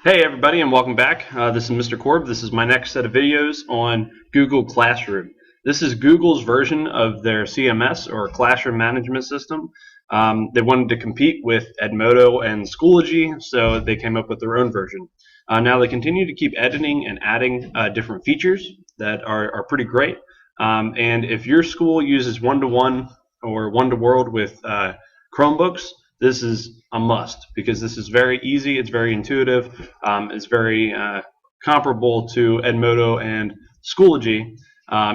Hey everybody, and welcome back. This is Mr. Korb. This is my next set of videos on Google Classroom. This is Google's version of their CMS, or Classroom Management System. They wanted to compete with Edmodo and Schoology, so they came up with their own version. Now they continue to keep editing and adding different features that are pretty great. And if your school uses one-to-one or one-to-world with Chromebooks, this is a must because this is very easy, it's very intuitive, it's very comparable to Edmodo and Schoology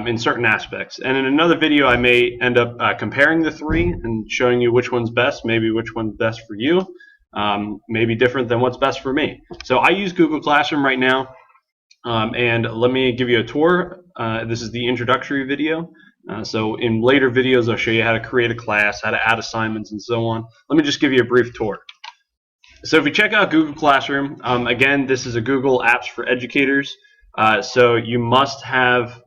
in certain aspects. And in another video I may end up comparing the three and showing you which one's best, maybe which one's best for you, maybe different than what's best for me. So I use Google Classroom right now, and let me give you a tour. This is the introductory video. So in later videos, I'll show you how to create a class, how to add assignments, and so on. Let me just give you a brief tour. So if you check out Google Classroom, again, this is a Google Apps for Educators. So you must have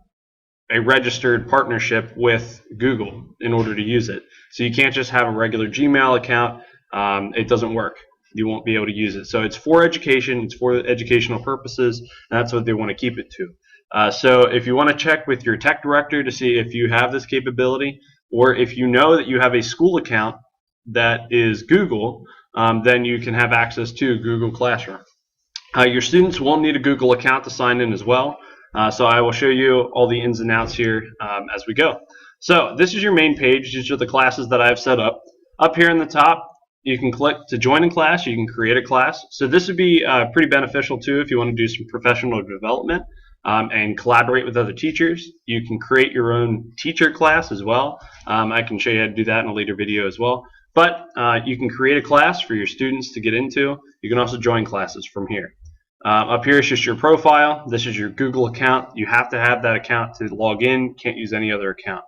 a registered partnership with Google in order to use it. So you can't just have a regular Gmail account. It doesn't work. You won't be able to use it. So it's for education. It's for educational purposes. And that's what they want to keep it to. So if you want to check with your tech director to see if you have this capability, or if you know that you have a school account that is Google, then you can have access to Google Classroom. Your students will need a Google account to sign in as well. So I will show you all the ins and outs here as we go. So this is your main page. These are the classes that I've set up. Up here in the top, you can click to join a class. You can create a class. So this would be pretty beneficial too if you want to do some professional development. And collaborate with other teachers. You can create your own teacher class as well. I can show you how to do that in a later video as well. But you can create a class for your students to get into. You can also join classes from here. Up here is just your profile. This is your Google account. You have to have that account to log in. Can't use any other account.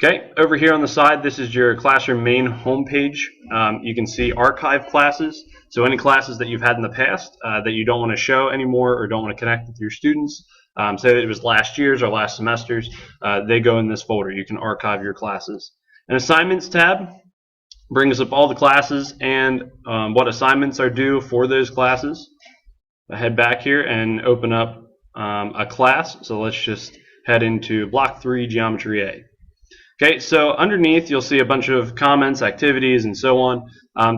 Okay, over here on the side, this is your classroom main homepage. You can see archive classes. So any classes that you've had in the past that you don't want to show anymore or don't want to connect with your students, say that it was last year's or last semester's, they go in this folder. You can archive your classes. An assignments tab brings up all the classes and what assignments are due for those classes. I head back here and open up a class. So let's just head into Block 3 Geometry A. Okay, so underneath you'll see a bunch of comments, activities, and so on.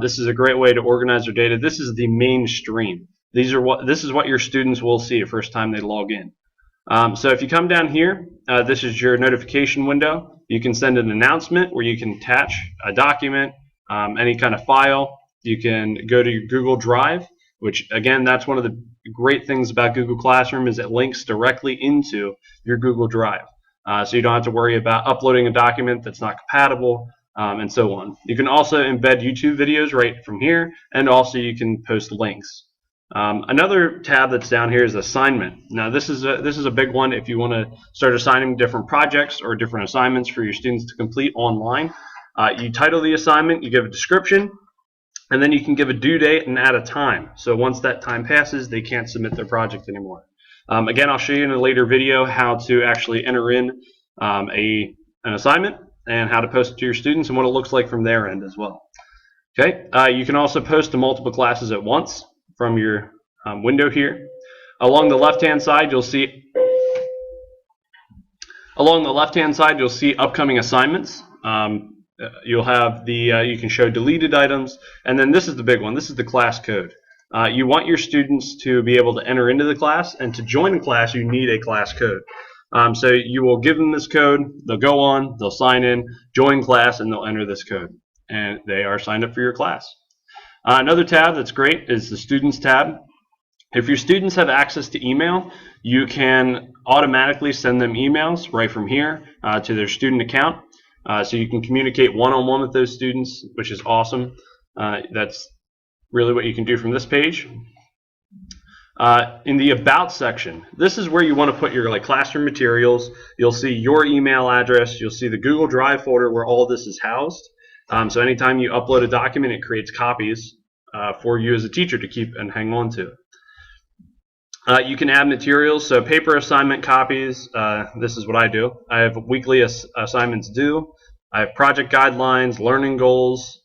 This is a great way to organize their data. This is the main stream. This is what your students will see the first time they log in. So if you come down here, this is your notification window. You can send an announcement where you can attach a document, any kind of file. You can go to your Google Drive, which again, that's one of the great things about Google Classroom is it links directly into your Google Drive. So you don't have to worry about uploading a document that's not compatible, and so on. You can also embed YouTube videos right from here, and also you can post links. Another tab that's down here is assignment. Now this is a big one if you want to start assigning different projects or different assignments for your students to complete online. You title the assignment, you give a description, and then you can give a due date and add a time. So once that time passes, they can't submit their project anymore. Again, I'll show you in a later video how to actually enter in an assignment and how to post it to your students and what it looks like from their end as well. Okay, you can also post to multiple classes at once from your window here. Along the left-hand side, you'll see upcoming assignments. You'll have you can show deleted items, and then this is the big one. This is the class code. You want your students to be able to enter into the class, and to join a class, you need a class code. So you will give them this code, they'll go on, they'll sign in, join class, and they'll enter this code. And they are signed up for your class. Another tab that's great is the Students tab. If your students have access to email, you can automatically send them emails right from here to their student account. So you can communicate one-on-one with those students, which is awesome. That's really what you can do from this page. In the About section, this is where you want to put your classroom materials. You'll see your email address. You'll see the Google Drive folder where all this is housed. So anytime you upload a document, it creates copies for you as a teacher to keep and hang on to. You can add materials, so paper assignment copies. This is what I do. I have weekly assignments due. I have project guidelines, learning goals,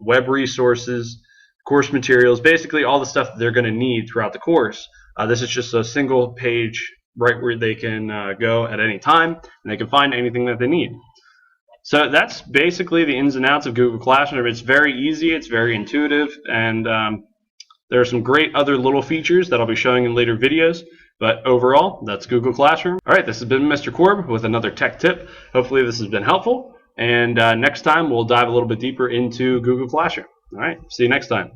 web resources, course materials, basically all the stuff that they're going to need throughout the course. This is just a single page right where they can go at any time, and they can find anything that they need. So that's basically the ins and outs of Google Classroom. It's very easy, it's very intuitive, and there are some great other little features that I'll be showing in later videos. But overall, that's Google Classroom. All right, this has been Mr. Korb with another tech tip. Hopefully this has been helpful. And next time, we'll dive a little bit deeper into Google Classroom. All right, see you next time.